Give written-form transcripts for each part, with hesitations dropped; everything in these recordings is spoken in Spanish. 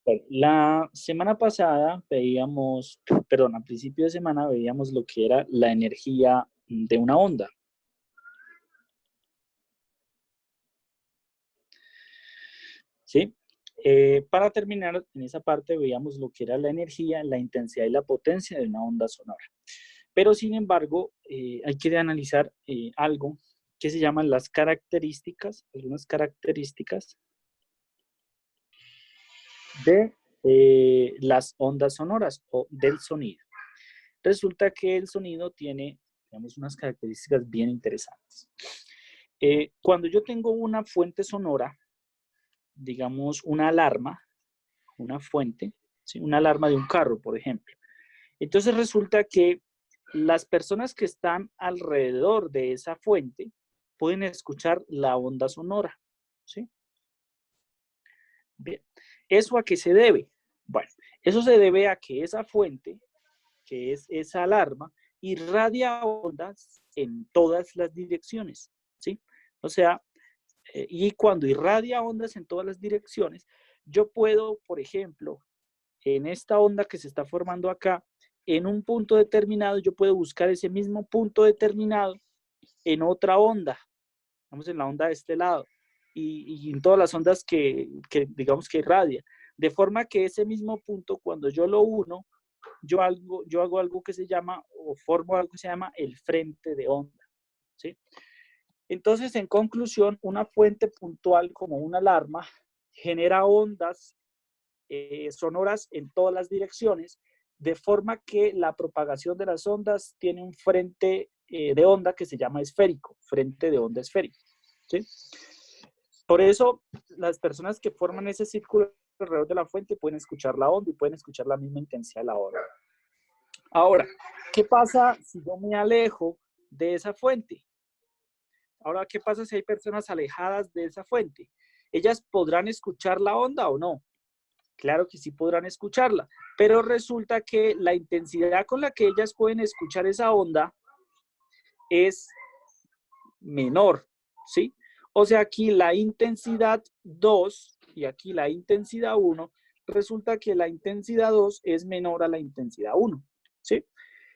Bueno, la semana pasada veíamos, perdón, a principio de semana veíamos lo que era la energía de una onda. ¿Sí? Para terminar, en esa parte veíamos lo que era la energía, la intensidad y la potencia de una onda sonora. Pero sin embargo, hay que analizar algo que se llaman las características, algunas características de las ondas sonoras o del sonido. Resulta que el sonido tiene, digamos, unas características bien interesantes. Cuando yo tengo una fuente sonora, digamos, una alarma, una fuente, ¿sí? Una alarma de un carro, por ejemplo. Entonces resulta que las personas que están alrededor de esa fuente pueden escuchar la onda sonora, ¿sí? Bien. ¿Eso a qué se debe? Bueno, eso se debe a que esa fuente, que es esa alarma, irradia ondas en todas las direcciones, ¿sí? O sea, y cuando irradia ondas en todas las direcciones, yo puedo, por ejemplo, en esta onda que se está formando acá, en un punto determinado, yo puedo buscar ese mismo punto determinado en otra onda, vamos en la onda de este lado, y en todas las ondas que digamos que irradia. De forma que ese mismo punto, cuando yo lo uno, yo hago algo que se llama, o formo algo que se llama el frente de onda, ¿sí? Entonces, en conclusión, una fuente puntual como una alarma genera ondas sonoras en todas las direcciones, de forma que la propagación de las ondas tiene un frente de onda que se llama esférico, frente de onda esférico, ¿sí? Por eso, las personas que forman ese círculo alrededor de la fuente pueden escuchar la onda y pueden escuchar la misma intensidad de la onda. Ahora, ¿qué pasa si yo me alejo de esa fuente? Ahora, ¿qué pasa si hay personas alejadas de esa fuente? ¿Ellas podrán escuchar la onda o no? Claro que sí podrán escucharla, pero resulta que la intensidad con la que ellas pueden escuchar esa onda es menor, ¿sí? O sea, aquí la intensidad 2 y aquí la intensidad 1, resulta que la intensidad 2 es menor a la intensidad 1, ¿sí?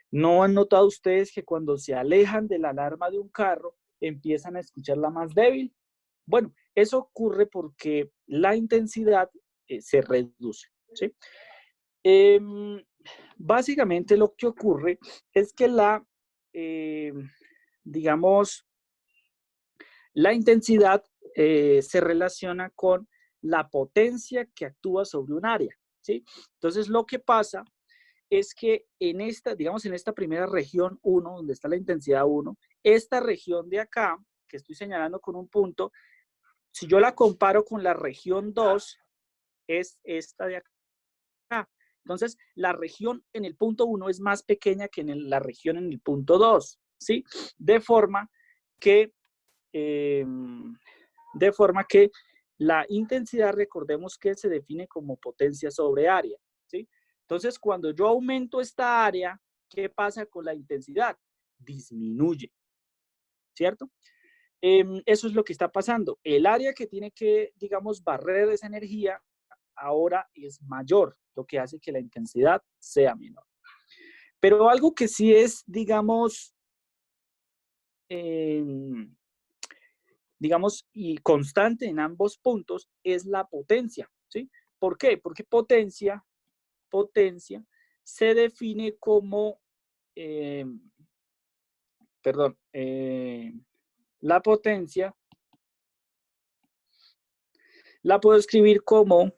¿No han notado ustedes que cuando se alejan de la alarma de un carro empiezan a escucharla más débil? Bueno, eso ocurre porque la intensidad se reduce, ¿sí? Eh, Básicamente lo que ocurre es que eh, digamos, la intensidad se relaciona con la potencia que actúa sobre un área, ¿sí? Entonces lo que pasa es que en esta, digamos, en esta primera región 1, donde está la intensidad 1, esta región de acá, que estoy señalando con un punto, si yo la comparo con la región 2, es esta de acá. Entonces, la región en el punto 1 es más pequeña que en la región en el punto 2, ¿sí? De forma que, eh, de forma que la intensidad, recordemos que se define como potencia sobre área, ¿sí? Entonces, cuando yo aumento esta área, ¿qué pasa con la intensidad? Disminuye, ¿cierto? Eso es lo que está pasando. El área que tiene que, digamos, barrer esa energía ahora es mayor, lo que hace que la intensidad sea menor. Pero algo que sí es, digamos, eh, digamos, y constante en ambos puntos es la potencia, ¿sí? ¿Por qué? Porque potencia se define como, eh, perdón, la potencia la puedo escribir como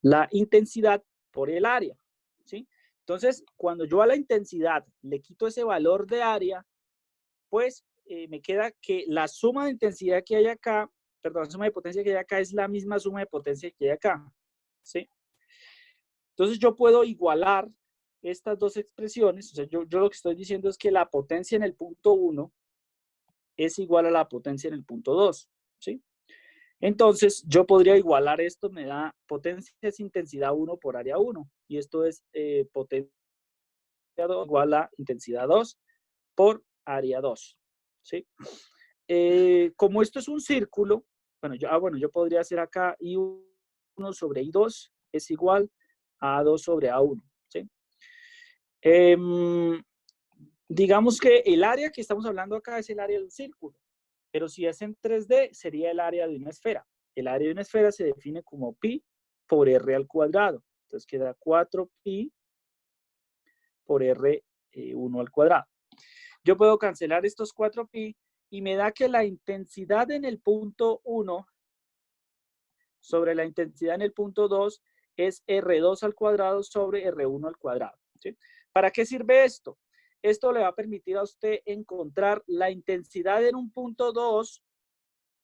la intensidad por el área, ¿sí? Entonces, cuando yo a la intensidad le quito ese valor de área, pues me queda que la suma de intensidad que hay acá, perdón, la suma de potencia que hay acá es la misma suma de potencia que hay acá, ¿sí? Entonces yo puedo igualar estas dos expresiones, o sea, yo lo que estoy diciendo es que la potencia en el punto 1 es igual a la potencia en el punto 2, ¿sí? Entonces, yo podría igualar esto, me da potencia es intensidad 1 por área 1, y esto es potencia 2 igual a intensidad 2 por área 2, ¿sí? Como esto es un círculo, bueno, yo podría hacer acá I1 sobre I2 es igual a A2 sobre A1. ¿Sí? Digamos que el área que estamos hablando acá es el área del círculo, pero si es en 3D sería el área de una esfera. El área de una esfera se define como pi por r al cuadrado. Entonces queda 4pi por r1 al cuadrado. Yo puedo cancelar estos 4pi y me da que la intensidad en el punto 1 sobre la intensidad en el punto 2 es R2 al cuadrado sobre R1 al cuadrado. ¿Sí? ¿Para qué sirve esto? Esto le va a permitir a usted encontrar la intensidad en un punto 2,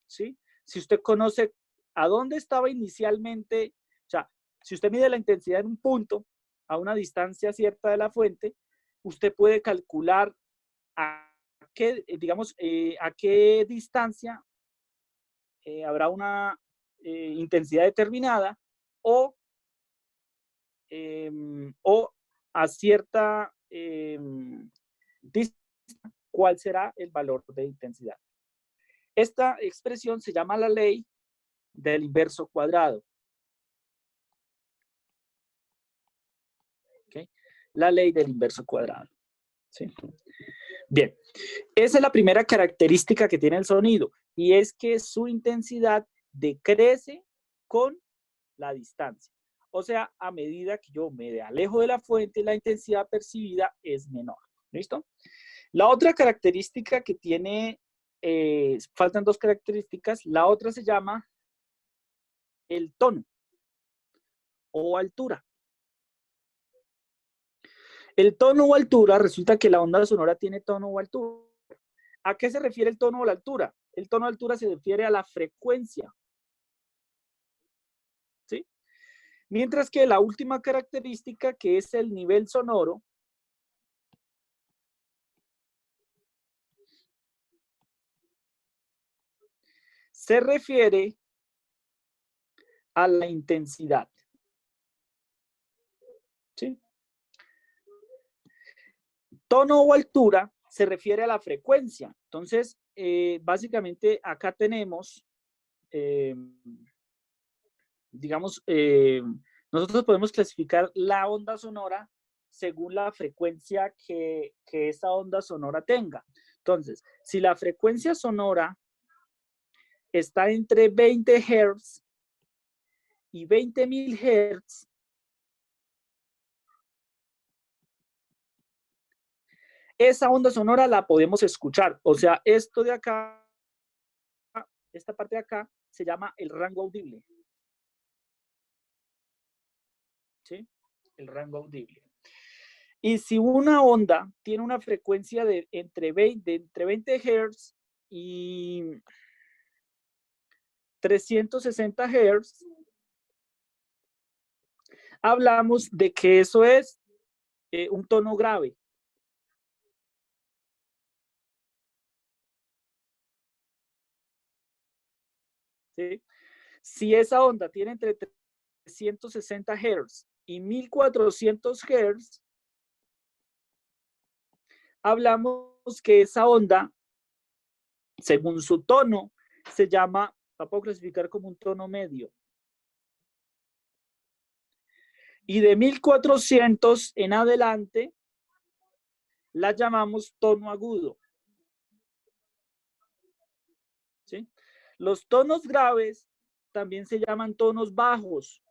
¿sí? Si usted conoce a dónde estaba inicialmente, o sea, si usted mide la intensidad en un punto a una distancia cierta de la fuente, usted puede calcular a qué, digamos, a qué distancia habrá una intensidad determinada o, o a cierta distancia, cuál será el valor de intensidad. Esta expresión se llama la ley del inverso cuadrado. ¿Okay? La ley del inverso cuadrado. ¿Sí? Bien, esa es la primera característica que tiene el sonido y es que su intensidad decrece con la distancia. O sea, a medida que yo me alejo de la fuente, la intensidad percibida es menor. ¿Listo? La otra característica que tiene, faltan dos características, la otra se llama el tono o altura. El tono o altura, resulta que la onda sonora tiene tono o altura. ¿A qué se refiere el tono o la altura? El tono o altura se refiere a la frecuencia. ¿Sí? Mientras que la última característica, que es el nivel sonoro, se refiere a la intensidad. ¿Sí? Tono o altura se refiere a la frecuencia. Entonces, básicamente acá tenemos, digamos, nosotros podemos clasificar la onda sonora según la frecuencia que esa onda sonora tenga. Entonces, si la frecuencia sonora está entre 20 Hz y 20.000 Hz, esa onda sonora la podemos escuchar. O sea, esto de acá, esta parte de acá, se llama el rango audible. ¿Sí? El rango audible. Y si una onda tiene una frecuencia de entre 20 Hz y 360 Hz, hablamos de que eso es un tono grave. ¿Sí? Si esa onda tiene entre 360 Hz y 1400 Hz, hablamos que esa onda, según su tono, se llama, la puedo clasificar como un tono medio. Y de 1400 en adelante, la llamamos tono agudo. ¿Sí? Los tonos graves también se llaman tonos bajos.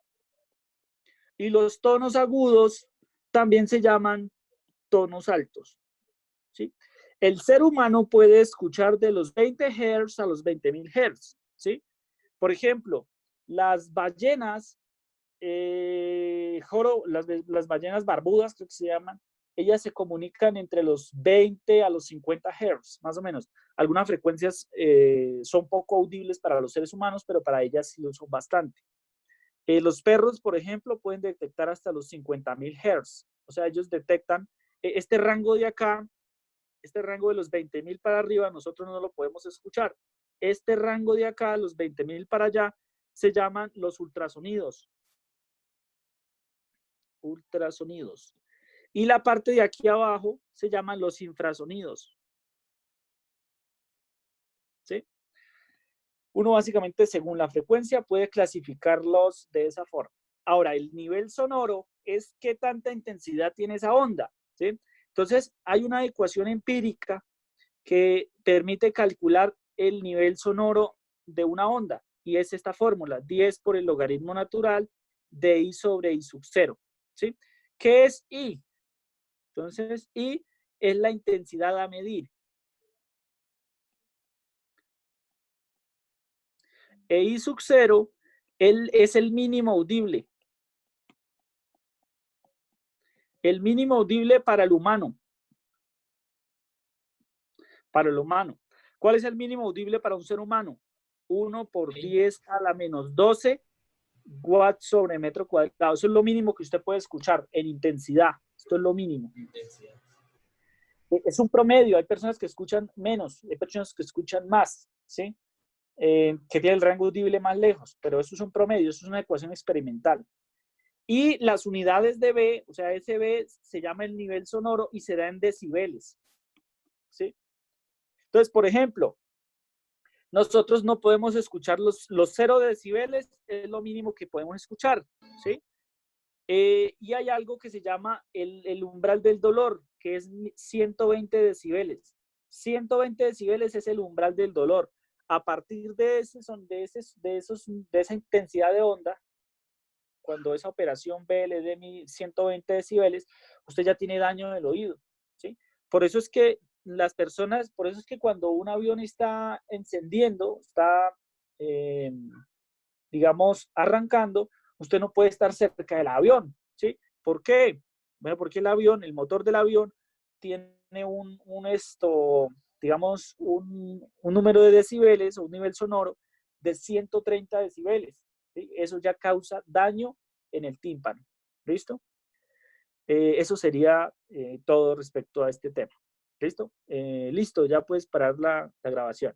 Y los tonos agudos también se llaman tonos altos. ¿Sí? El ser humano puede escuchar de los 20 Hz a los 20.000 Hz. ¿Sí? Por ejemplo, las ballenas, las ballenas barbudas, creo que se llaman, ellas se comunican entre los 20 a los 50 Hz, más o menos. Algunas frecuencias son poco audibles para los seres humanos, pero para ellas sí lo son bastante. Los perros, por ejemplo, pueden detectar hasta los 50.000 Hz. O sea, ellos detectan este rango de acá, este rango de los 20.000 para arriba, nosotros no lo podemos escuchar. Este rango de acá, los 20.000 para allá, se llaman los ultrasonidos. Ultrasonidos. Y la parte de aquí abajo se llaman los infrasonidos. ¿Sí? Uno básicamente, según la frecuencia, puede clasificarlos de esa forma. Ahora, el nivel sonoro es qué tanta intensidad tiene esa onda, ¿sí? Entonces, hay una ecuación empírica que permite calcular el nivel sonoro de una onda, y es esta fórmula, 10 por el logaritmo natural de I sobre I sub 0, ¿sí? ¿Qué es I? Entonces, I es la intensidad a medir. E I sub 0 es el mínimo audible. El mínimo audible para el humano. Para el humano. ¿Cuál es el mínimo audible para un ser humano? 1 por 10 a la menos 12 watts sobre metro cuadrado. Eso es lo mínimo que usted puede escuchar en intensidad. Esto es lo mínimo. Es un promedio. Hay personas que escuchan menos, hay personas que escuchan más, ¿sí? Que tienen el rango audible más lejos, pero eso es un promedio, eso es una ecuación experimental. Y las unidades de B, o sea, ese B se llama el nivel sonoro y se da en decibeles, ¿sí? Entonces, por ejemplo, nosotros no podemos escuchar los 0 decibeles, es lo mínimo que podemos escuchar, ¿sí? Y hay algo que se llama el umbral del dolor, que es 120 decibeles. 120 decibeles es el umbral del dolor. A partir de esa intensidad de onda, cuando esa operación B le dé 120 decibeles, usted ya tiene daño en el oído, ¿sí? Por eso es que las personas, por eso es que cuando un avión está encendiendo, está, digamos, arrancando, usted no puede estar cerca del avión, ¿sí? ¿Por qué? Bueno, porque el avión, el motor del avión, tiene digamos, un número de decibeles o un nivel sonoro de 130 decibeles. ¿Sí? Eso ya causa daño en el tímpano. ¿Listo? Eso sería todo respecto a este tema. ¿Listo? Listo, ya puedes parar la grabación.